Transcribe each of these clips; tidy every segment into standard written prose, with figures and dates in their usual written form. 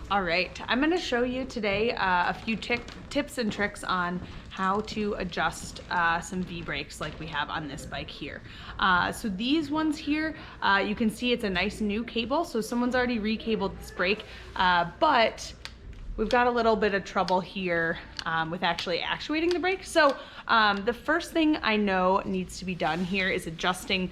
All right, I'm gonna show you today a few tips and tricks on how to adjust some V-brakes like we have on this bike here. So these ones here, you can see it's a nice new cable, so someone's already recabled this brake, but we've got a little bit of trouble here with actually actuating the brake. So the first thing I know needs to be done here is adjusting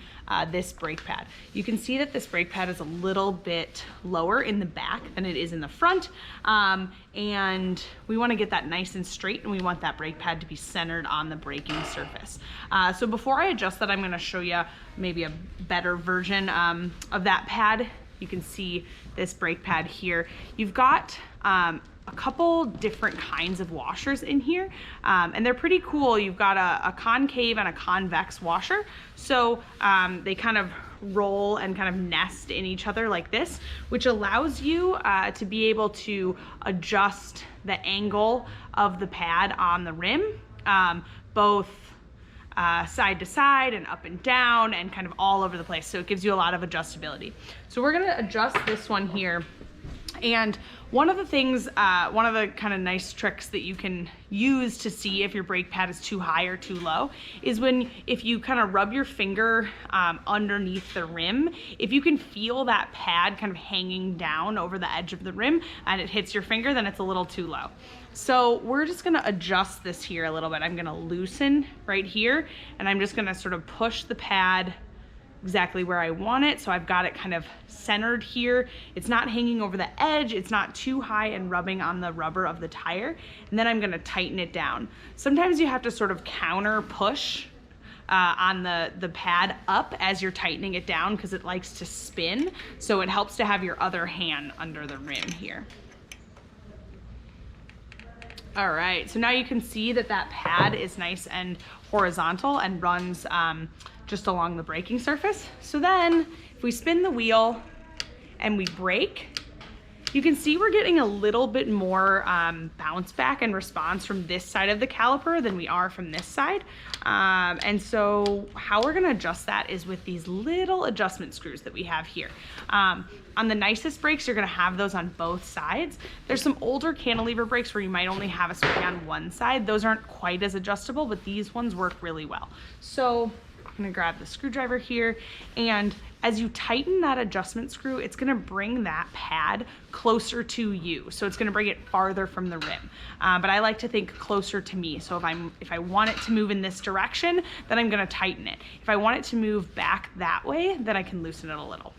this brake pad. You can see that this brake pad is a little bit lower in the back than it is in the front. And we want to get that nice and straight, and we want that brake pad to be centered on the braking surface. So before I adjust that, I'm going to show you maybe a better version of that pad. You can see this brake pad here. You've got a couple different kinds of washers in here, and they're pretty cool. You've got a concave and a convex washer, so they kind of roll and kind of nest in each other like this, which allows you to be able to adjust the angle of the pad on the rim, both side to side and up and down and kind of all over the place. So it gives you a lot of adjustability. So we're gonna adjust this one here. And one of the things, one of the kind of nice tricks that you can use to see if your brake pad is too high or too low is if you kind of rub your finger underneath the rim, if you can feel that pad kind of hanging down over the edge of the rim and it hits your finger, then it's a little too low. So we're just gonna adjust this here a little bit. I'm gonna loosen right here, and I'm just gonna sort of push the pad exactly where I want it. So I've got it kind of centered here. It's not hanging over the edge. It's not too high and rubbing on the rubber of the tire. And then I'm gonna tighten it down. Sometimes you have to sort of counter push on the pad up as you're tightening it down because it likes to spin. So it helps to have your other hand under the rim here. All right, so now you can see that that pad is nice and horizontal and runs just along the braking surface. So then if we spin the wheel and we brake, you can see we're getting a little bit more bounce back and response from this side of the caliper than we are from this side. And so how we're gonna adjust that is with these little adjustment screws that we have here. On the nicest brakes, you're gonna have those on both sides. There's some older cantilever brakes where you might only have a spring on one side. Those aren't quite as adjustable, but these ones work really well. So I'm gonna grab the screwdriver here, and as you tighten that adjustment screw, it's gonna bring that pad closer to you. So it's gonna bring it farther from the rim. But I like to think closer to me. So if I want it to move in this direction, then I'm gonna tighten it. If I want it to move back that way, then I can loosen it a little.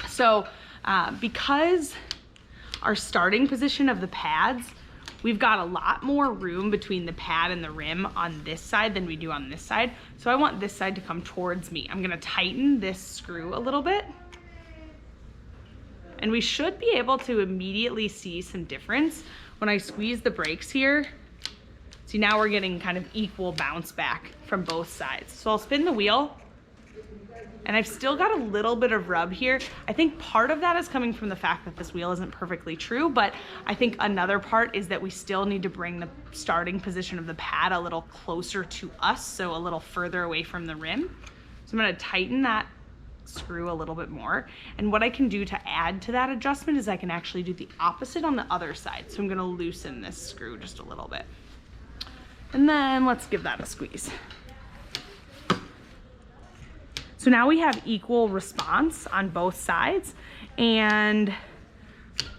So because our starting position of the pads, we've got a lot more room between the pad and the rim on this side than we do on this side. So I want this side to come towards me. I'm gonna tighten this screw a little bit. And we should be able to immediately see some difference when I squeeze the brakes here. See, now we're getting kind of equal bounce back from both sides. So I'll spin the wheel, and I've still got a little bit of rub here. I think part of that is coming from the fact that this wheel isn't perfectly true, but I think another part is that we still need to bring the starting position of the pad a little closer to us, so a little further away from the rim. So I'm gonna tighten that screw a little bit more. And what I can do to add to that adjustment is I can actually do the opposite on the other side. So I'm gonna loosen this screw just a little bit. And then let's give that a squeeze. So now we have equal response on both sides, and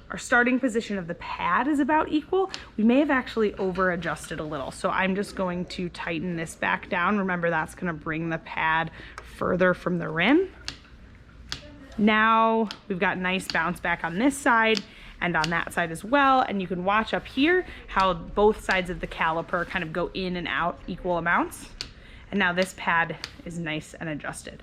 our starting position of the pad is about equal. We may have actually over adjusted a little. So I'm just going to tighten this back down. Remember, that's gonna bring the pad further from the rim. Now we've got nice bounce back on this side and on that side as well. And you can watch up here how both sides of the caliper kind of go in and out equal amounts. And now this pad is nice and adjusted.